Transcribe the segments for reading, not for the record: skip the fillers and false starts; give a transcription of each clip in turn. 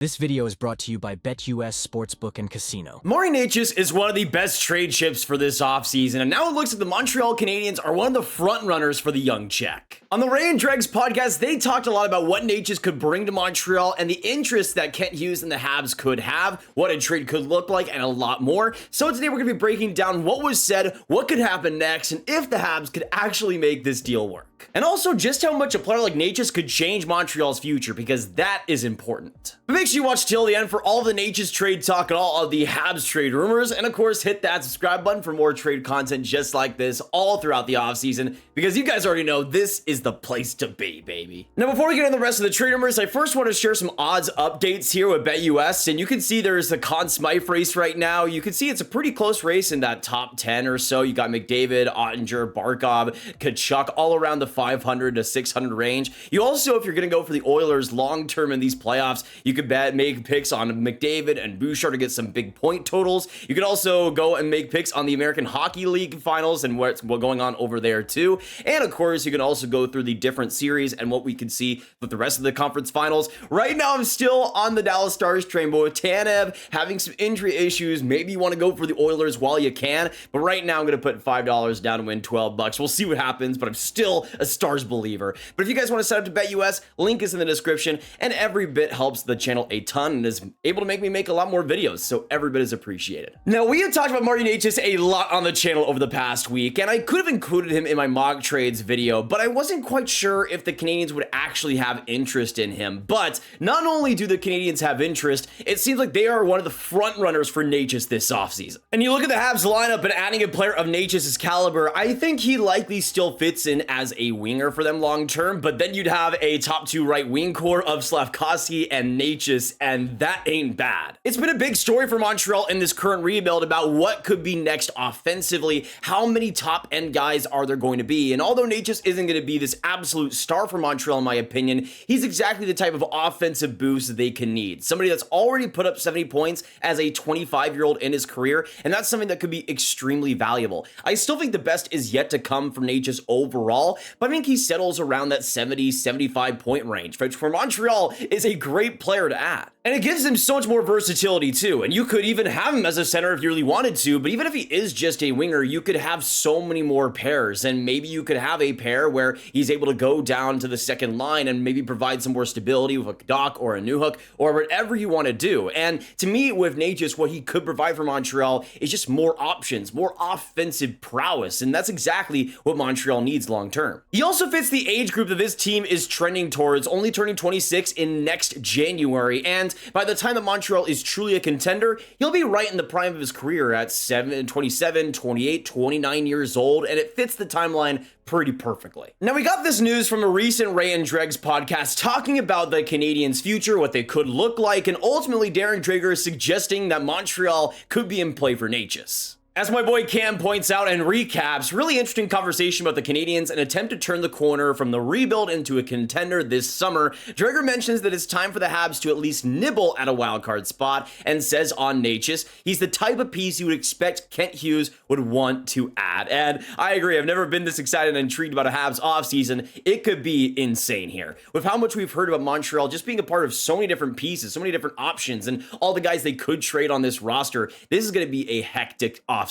This video is brought to you by BetUS Sportsbook and Casino. Martin Necas is one of the best trade chips for this offseason, and now it looks like the Montreal Canadiens are one of the front runners for the young Czech. On the Ray and Dregs podcast, they talked a lot about what Necas could bring to Montreal and the interest that Kent Hughes and the Habs could have, what a trade could look like, and a lot more. So today we're going to be breaking down what was said, what could happen next, and if the Habs could actually make this deal work. And also just how much a player like Necas could change Montreal's future, because that is important. But make sure you watch till the end for all of the Necas trade talk and all of the Habs trade rumors, and of course hit that subscribe button for more trade content just like this all throughout the offseason, because you guys already know this is the place to be, baby. Now before we get into the rest of the trade rumors, I first want to share some odds updates here with BetUS, and you can see there's a Conn Smythe race right now. You can see it's a pretty close race in that top 10 or so. You got McDavid, Ottinger, Barkov, Tkachuk all around the 500 to 600 range. You also, if you're going to go for the Oilers long-term in these playoffs, you could make picks on McDavid and Bouchard to get some big point totals. You could also go and make picks on the American Hockey League finals and what's going on over there too. And of course, you can also go through the different series and what we can see with the rest of the conference finals. Right now, I'm still on the Dallas Stars train, but with Tanev having some injury issues, maybe you want to go for the Oilers while you can. But right now, I'm going to put $5 down to win $12. We'll see what happens, but I'm still a Stars believer. But if you guys want to set up to BetUS, link is in the description, and every bit helps the channel a ton and is able to make me make a lot more videos, so every bit is appreciated. Now, we have talked about Martin Necas a lot on the channel over the past week, and I could have included him in my mock trades video, but I wasn't quite sure if the Canadiens would actually have interest in him. But not only do the Canadiens have interest, it seems like they are one of the front runners for Necas this offseason. And you look at the Habs lineup and adding a player of Necas' caliber, I think he likely still fits in as a winger for them long term, but then you'd have a top two right wing core of Slafkovsky and Necas, and that ain't bad. It's been a big story for Montreal in this current rebuild about what could be next offensively. How many top end guys are there going to be? And although Necas isn't going to be this absolute star for Montreal, in my opinion, he's exactly the type of offensive boost they can need. Somebody that's already put up 70 points as a 25-year-old in his career, and that's something that could be extremely valuable. I still think the best is yet to come from Necas overall, but I think he settles around that 70, 75 point range, which for Montreal is a great player to add. And it gives him so much more versatility too, and you could even have him as a center if you really wanted to, but even if he is just a winger, you could have so many more pairs, and maybe you could have a pair where he's able to go down to the second line and maybe provide some more stability with a Doc or a Newhook or whatever you want to do. And to me, with Necas, what he could provide for Montreal is just more options, more offensive prowess, and that's exactly what Montreal needs long term. He also fits the age group that this team is trending towards, only turning 26 in next January, and by the time that Montreal is truly a contender, he'll be right in the prime of his career at 27, 28, 29 years old, and it fits the timeline pretty perfectly. Now, we got this news from a recent Ray and Dregs podcast talking about the Canadiens' future, what they could look like, and ultimately Darren Dreger is suggesting that Montreal could be in play for Necas. As my boy Cam points out and recaps, really interesting conversation about the Canadiens and attempt to turn the corner from the rebuild into a contender this summer. Dreger mentions that it's time for the Habs to at least nibble at a wildcard spot and says on Necas, he's the type of piece you would expect Kent Hughes would want to add. And I agree, I've never been this excited and intrigued about a Habs offseason. It could be insane here. With how much we've heard about Montreal just being a part of so many different pieces, so many different options, and all the guys they could trade on this roster, this is going to be a hectic offseason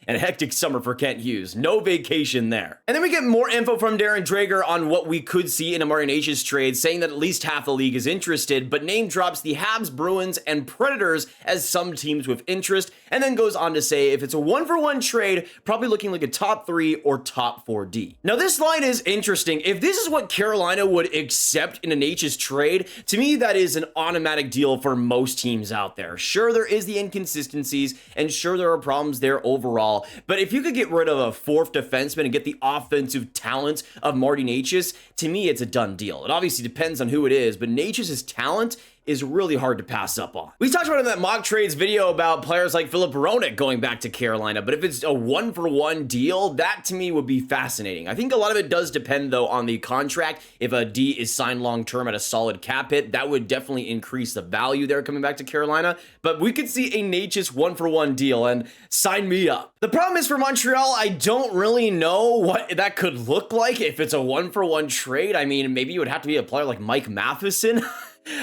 and a hectic summer for Kent Hughes. No vacation there. And then we get more info from Darren Dreger on what we could see in a Martin Necas trade, saying that at least half the league is interested, but name drops the Habs, Bruins, and Predators as some teams with interest, and then goes on to say if it's a one-for-one trade, probably looking like a top 3 or top 4D. Now this line is interesting. If this is what Carolina would accept in a Necas trade, to me that is an automatic deal for most teams out there. Sure, there is the inconsistencies, and sure there are problems there overall, but if you could get rid of a fourth defenseman and get the offensive talent of Martin Necas, to me it's a done deal. It obviously depends on who it is, but Necas' talent is really hard to pass up on. We talked about in that mock trades video about players like Philip Hronek going back to Carolina, but if it's a one-for-one deal, that to me would be fascinating. I think a lot of it does depend though on the contract. If a D is signed long-term at a solid cap hit, that would definitely increase the value there coming back to Carolina, but we could see a Necas one-for-one deal, and sign me up. The problem is for Montreal, I don't really know what that could look like if it's a one-for-one trade. I mean, maybe it would have to be a player like Mike Matheson.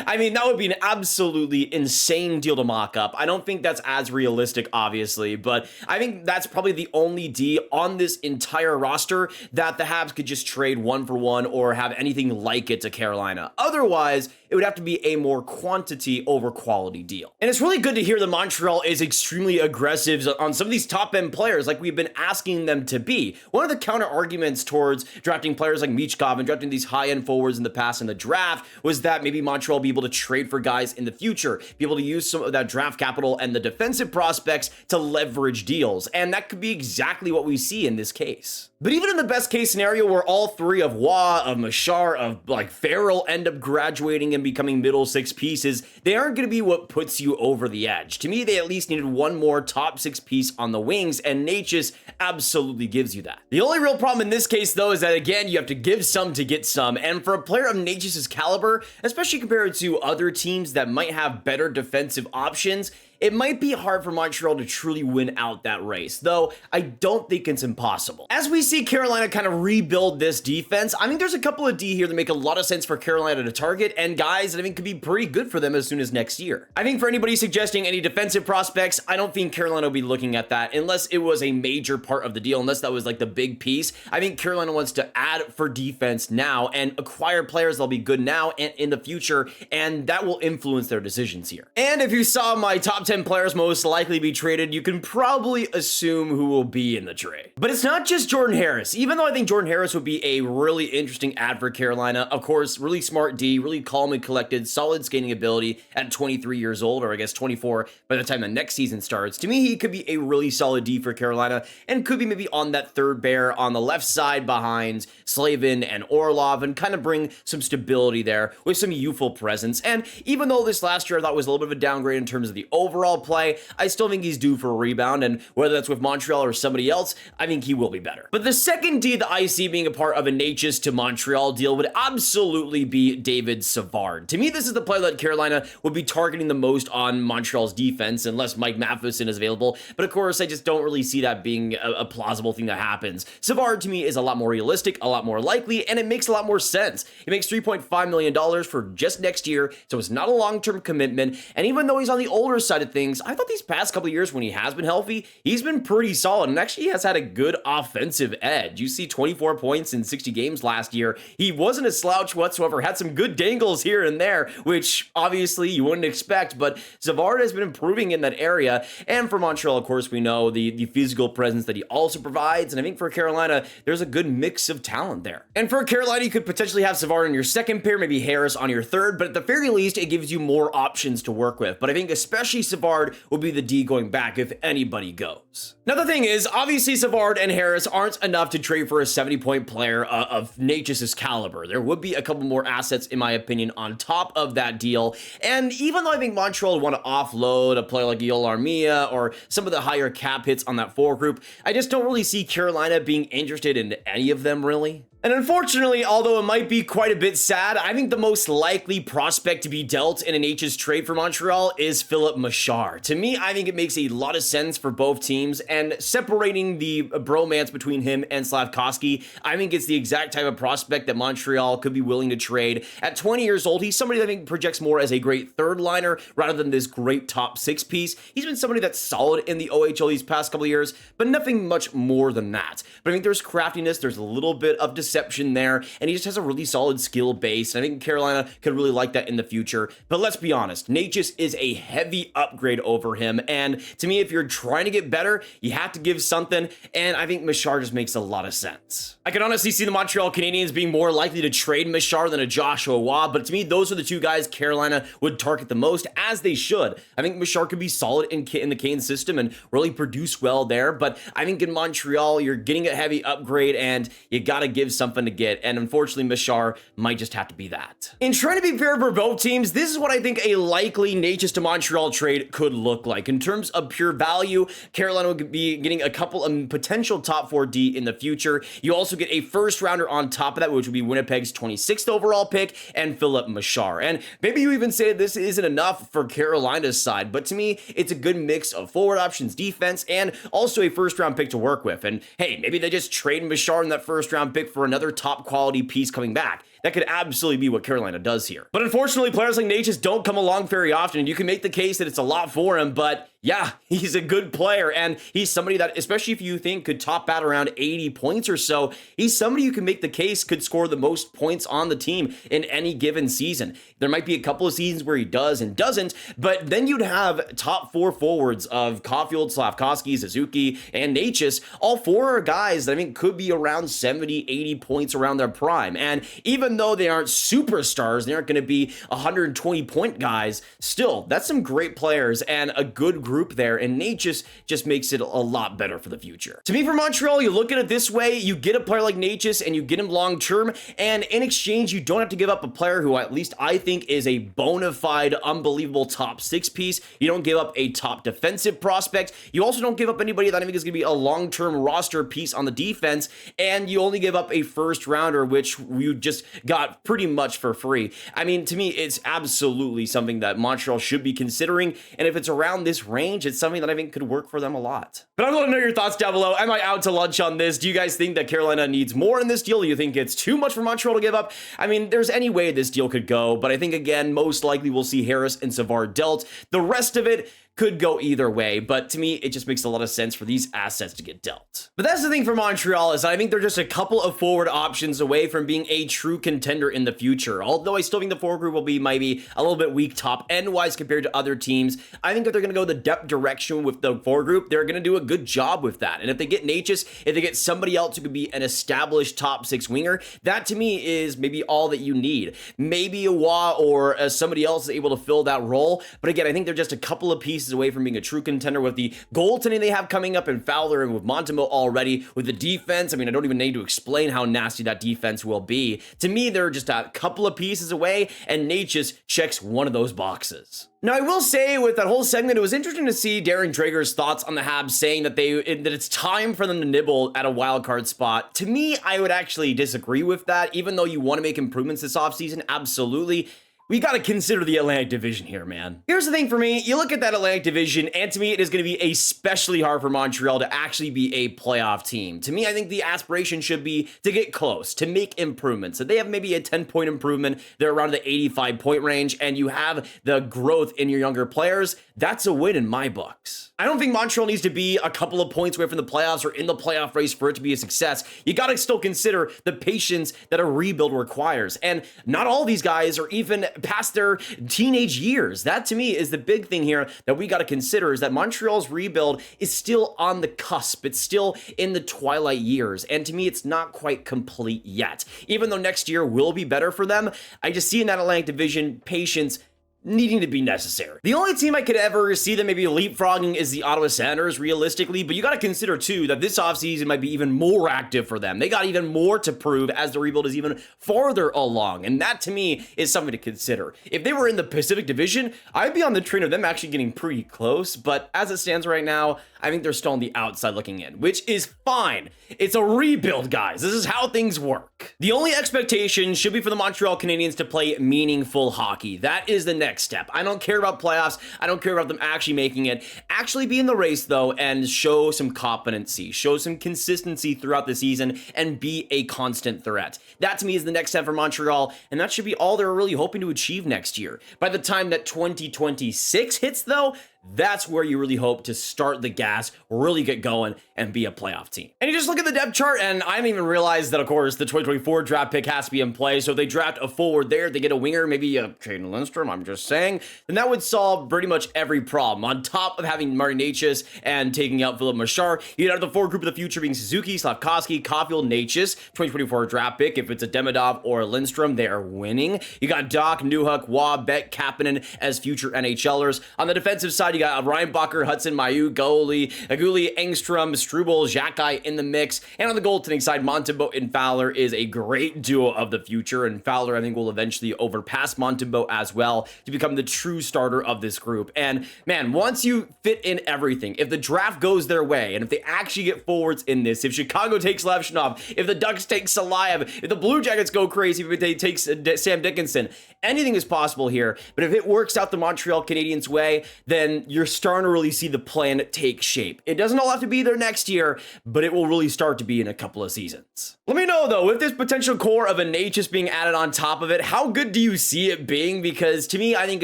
I mean, that would be an absolutely insane deal to mock up. I don't think that's as realistic, obviously, but I think that's probably the only D on this entire roster that the Habs could just trade 1-for-1 or have anything like it to Carolina. Otherwise, it would have to be a more quantity over quality deal. And it's really good to hear that Montreal is extremely aggressive on some of these top end players like we've been asking them to be. One of the counter arguments towards drafting players like Michkov and drafting these high end forwards in the past in the draft was that maybe Montreal be able to trade for guys in the future, be able to use some of that draft capital and the defensive prospects to leverage deals. And that could be exactly what we see in this case. But even in the best case scenario where all three of Waugh, of Machar, of like Farrell end up graduating and becoming middle six pieces, they aren't going to be what puts you over the edge. To me, they at least needed one more top six piece on the wings, and Necas absolutely gives you that. The only real problem in this case, though, is that again, you have to give some to get some, and for a player of Necas' caliber, especially compared to other teams that might have better defensive options, it might be hard for Montreal to truly win out that race, though I don't think it's impossible. As we see Carolina kind of rebuild this defense, I think there's a couple of D here that make a lot of sense for Carolina to target, and guys that I think could be pretty good for them as soon as next year. I think for anybody suggesting any defensive prospects, I don't think Carolina will be looking at that unless it was a major part of the deal, unless that was like the big piece. I think Carolina wants to add for defense now and acquire players that'll be good now and in the future, and that will influence their decisions here. And if you saw my top 10 players most likely be traded, you can probably assume who will be in the trade. But it's not just Jordan Harris. Even though I think Jordan Harris would be a really interesting ad for Carolina, of course, really smart D, really calm and collected, solid skating ability at 23 years old, or I guess 24 by the time the next season starts. To me, he could be a really solid D for Carolina and could be maybe on that third pair on the left side behind Slavin and Orlov and kind of bring some stability there with some youthful presence. And even though this last year I thought was a little bit of a downgrade in terms of the overall play, I still think he's due for a rebound, and whether that's with Montreal or somebody else, I think he will be better. But the second D that I see being a part of a Necas to Montreal deal would absolutely be David Savard. To me, this is the player that Carolina would be targeting the most on Montreal's defense, unless Mike Matheson is available. But of course, I just don't really see that being a plausible thing that happens. Savard, to me, is a lot more realistic, a lot more likely, and it makes a lot more sense. He makes $3.5 million for just next year, so it's not a long-term commitment, and even though he's on the older side of things, I thought these past couple of years when he has been healthy, he's been pretty solid and actually has had a good offensive edge. You see 24 points in 60 games last year. He wasn't a slouch whatsoever, had some good dangles here and there, which obviously you wouldn't expect, but Savard has been improving in that area. And for Montreal, of course, we know the physical presence that he also provides. And I think for Carolina, there's a good mix of talent there. And for Carolina, you could potentially have Savard on your second pair, maybe Harris on your third, but at the very least, it gives you more options to work with. But I think especially Savard will be the D going back if anybody goes. Now the thing is, obviously Savard and Harris aren't enough to trade for a 70-point player of Necas' caliber. There would be a couple more assets, in my opinion, on top of that deal. And even though I think Montreal would want to offload a player like Yoel Armia or some of the higher cap hits on that forward group, I just don't really see Carolina being interested in any of them, really. And unfortunately, although it might be quite a bit sad, I think the most likely prospect to be dealt in an H's trade for Montreal is Philip Machar. To me, I think it makes a lot of sense for both teams, and separating the bromance between him and Slavkovsky, I think it's the exact type of prospect that Montreal could be willing to trade. At 20 years old, he's somebody that I think projects more as a great third liner rather than this great top six piece. He's been somebody that's solid in the OHL these past couple of years, but nothing much more than that. But I think there's craftiness, there's a little bit of deception there, and he just has a really solid skill base, and I think Carolina could really like that in the future. But let's be honest, Necas is a heavy upgrade over him, and to me, if you're trying to get better, you have to give something, and I think Machar just makes a lot of sense. I can honestly see the Montreal Canadiens being more likely to trade Machar than a Joshua Waugh, but to me, those are the two guys Carolina would target the most, as they should. I think Machar could be solid in the Kane system and really produce well there, but I think in Montreal, you're getting a heavy upgrade, and you gotta give something to get, and unfortunately, Machar might just have to be that. In trying to be fair for both teams, this is what I think a likely Necas to Montreal trade could look like. In terms of pure value, Carolina would be getting a couple of potential top 4D in the future. You also get a first rounder on top of that, which would be Winnipeg's 26th overall pick, and Philip Machar. And maybe you even say that this isn't enough for Carolina's side, but to me, it's a good mix of forward options, defense, and also a first round pick to work with. And hey, maybe they just trade Machar in that first round pick for another top quality piece coming back. that could absolutely be what Carolina does here. But unfortunately, players like Necas don't come along very often. You can make the case that it's a lot for him, but yeah, he's a good player, and he's somebody that, especially if you think could top out around 80 points or so, he's somebody you can make the case could score the most points on the team in any given season. There might be a couple of seasons where he does and doesn't, but then you'd have top 4 forwards of Caulfield, Slavkovsky, Suzuki, and Necas. All 4 are guys that I think could be around 70, 80 points around their prime, and even though they aren't superstars, they aren't going to be 120-point guys, still, that's some great players and a good group there, and Necas just makes it a lot better for the future. To me, for Montreal, you look at it this way: you get a player like Necas and you get him long term, and in exchange, you don't have to give up a player who at least I think is a bona fide, unbelievable top 6 piece. You don't give up a top defensive prospect. You also don't give up anybody that I think is going to be a long-term roster piece on the defense, and you only give up a first rounder, which you just got pretty much for free. I mean, to me, it's absolutely something that Montreal should be considering, and if it's around this range, it's something that I think could work for them a lot. But I'd love to know your thoughts down below. Am I out to lunch on this? Do you guys think that Carolina needs more in this deal? Do you think it's too much for Montreal to give up? I mean, there's any way this deal could go, but I think, again, most likely we'll see Harris and Savard dealt. The rest of it could go either way, but to me, it just makes a lot of sense for these assets to get dealt. But that's the thing for Montreal, is I think they're just a couple of forward options away from being a true contender in the future. Although I still think the forward group will be maybe a little bit weak top end wise compared to other teams, I think if they're going to go the depth direction with the forward group, they're going to do a good job with that. And if they get Necas, if they get somebody else who could be an established top 6 winger, that to me is maybe all that you need. Maybe a Wah or somebody else is able to fill that role. But again, I think they're just a couple of pieces away from being a true contender with the goaltending they have coming up in Fowler and with Montembeault already. With the defense, I mean, I don't even need to explain how nasty that defense will be. To me, they're just a couple of pieces away, and Necas checks one of those boxes. Now, I will say with that whole segment, it was interesting to see Darren Dreger's thoughts on the Habs, saying that that it's time for them to nibble at a wild card spot. To me, I would actually disagree with that. Even though you want to make improvements this offseason, absolutely, we got to consider the Atlantic Division here, man. Here's the thing for me. You look at that Atlantic Division, and to me, it is going to be especially hard for Montreal to actually be a playoff team. To me, I think the aspiration should be to get close, to make improvements. So they have maybe a 10-point improvement. They're around the 85-point range, and you have the growth in your younger players. That's a win in my books. I don't think Montreal needs to be a couple of points away from the playoffs or in the playoff race for it to be a success. You got to still consider the patience that a rebuild requires. And not all these guys are even past their teenage years. That to me is the big thing here that we got to consider, is that Montreal's rebuild is still on the cusp. It's still in the twilight years. And to me, it's not quite complete yet. Even though next year will be better for them, I just see in that Atlantic Division patience needing to be necessary. The only team I could ever see them maybe leapfrogging is the Ottawa Senators, realistically, but you got to consider too that this offseason might be even more active for them. They got even more to prove as the rebuild is even farther along, and that to me is something to consider. If they were in the Pacific Division, I'd be on the train of them actually getting pretty close, but as it stands right now, I think they're still on the outside looking in, which is fine. It's a rebuild, guys. This is how things work. The only expectation should be for the Montreal Canadiens to play meaningful hockey. That is the next step. I don't care about playoffs. I don't care about them actually making it. Actually be in the race, though, and show some competency, show some consistency throughout the season, and be a constant threat. That, to me, is the next step for Montreal, and that should be all they're really hoping to achieve next year. By the time that 2026 hits, though, that's where you really hope to start the gas, really get going, and be a playoff team. And you just look at the depth chart, and I didn't even realize that, of course, the 2024 draft pick has to be in play. So if they draft a forward there, they get a winger, maybe a Caden Lindstrom, I'm just saying, then that would solve pretty much every problem. On top of having Martin Necas and taking out Philip Machar, you'd have the forward group of the future being Suzuki, Slavkovsky, Caulfield, Necas, 2024 draft pick. If it's a Demidov or a Lindstrom, they are winning. You got Doc, Newhook, Wah, Beck, Kapanen as future NHLers. On the defensive side, you got Ryan Bucker, Hutson, Mews, Aguli, Engstrom, Struble, Xhekaj in the mix. And on the goaltending side, Montembeault and Fowler is a great duo of the future. And Fowler, I think, will eventually overpass Montembeault as well to become the true starter of this group. And man, once you fit in everything, if the draft goes their way, and if they actually get forwards in this, if Chicago takes Levshunov, if the Ducks take Silayev, if the Blue Jackets go crazy, if they take Sam Dickinson, anything is possible here. But if it works out the Montreal Canadiens way, then then you're starting to really see the plan take shape. It doesn't all have to be there next year, but it will really start to be in a couple of seasons. Let me know though, with this potential core of a Necas being added on top of it, how good do you see it being? Because to me, I think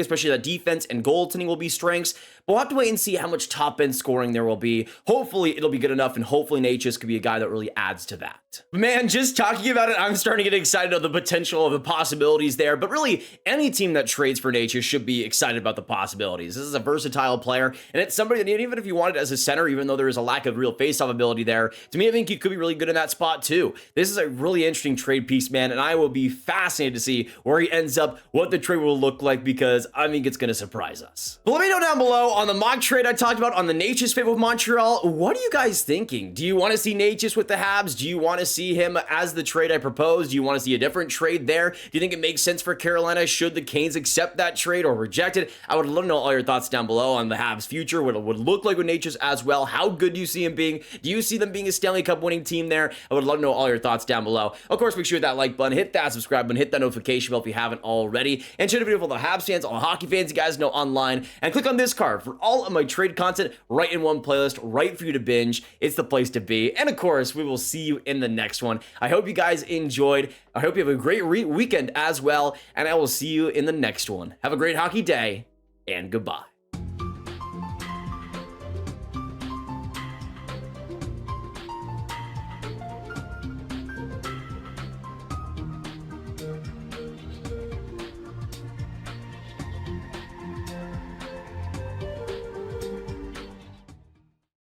especially the defense and goaltending will be strengths. But we'll have to wait and see how much top-end scoring there will be. Hopefully, it'll be good enough, and hopefully Necas could be a guy that really adds to that. But man, just talking about it, I'm starting to get excited of the potential of the possibilities there. But really, any team that trades for Necas should be excited about the possibilities. This is a versatile player, and it's somebody that even if you want it as a center, even though there is a lack of real face-off ability there, to me, I think he could be really good in that spot too. This is a really interesting trade piece, man, and I will be fascinated to see where he ends up, what the trade will look like, because I think it's going to surprise us. But let me know down below on the mock trade I talked about on the Necas fit with Montreal. What are you guys thinking? Do you want to see Necas with the Habs? Do you want to see him as the trade I proposed? Do you want to see a different trade there? Do you think it makes sense for Carolina? Should the Canes accept that trade or reject it? I would love to know all your thoughts down below on the Habs future, what it would look like with Necas as well. How good do you see him being? Do you see them being a Stanley Cup winning team there? I would love to know all your thoughts down below. Of course, make sure you hit that like button, hit that subscribe button, hit that notification bell if you haven't already, and share the video for the Habs fans, all the hockey fans you guys know online, and click on this card for all of my trade content right in one playlist, right for you to binge. It's the place to be. And of course, we will see you in the next one. I hope you guys enjoyed. I hope you have a great weekend as well, and I will see you in the next one. Have a great hockey day, and goodbye.